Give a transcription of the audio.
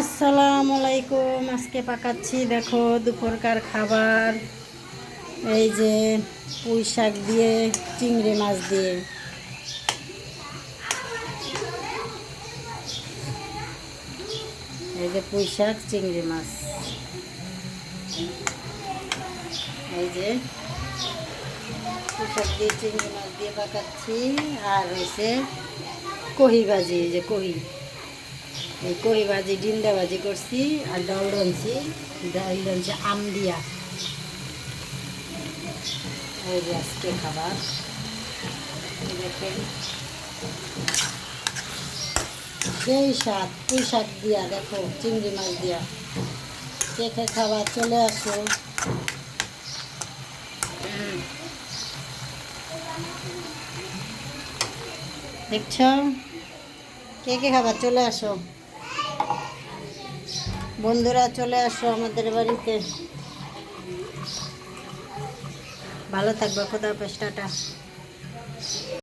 আসসালামু আলাইকুম। আজকে পাকাচ্ছি দেখো দুপুরকার খাবার। এই যে পুঁই শাক দিয়ে চিংড়ি মাছ দিয়ে। এই যে পুঁই শাক চিংড়ি মাছ, এই যে পুঁই শাক দিয়ে চিংড়ি মাছ দিয়ে পাকাচ্ছি। আর হয়েছে কহি ভাজি, এই যে কহি, এই কহি ভাজি ডিন্ডা ভাজি করছি। আর ডাল রাঁধছি আম দিয়া। এই যে আজকে খাবার দেখেন, সেই স্বাদ পুঁই শাক দিয়া, দেখো চিংড়ি মাছ দিয়া। চেখে খাবার চলে আসো। দেখছ, কে কে খাবার চলে আসো, বন্ধুরা চলে আসো আমাদের বাড়িতে। ভালো থাকবে, খোদা হাফেজ, টাটা।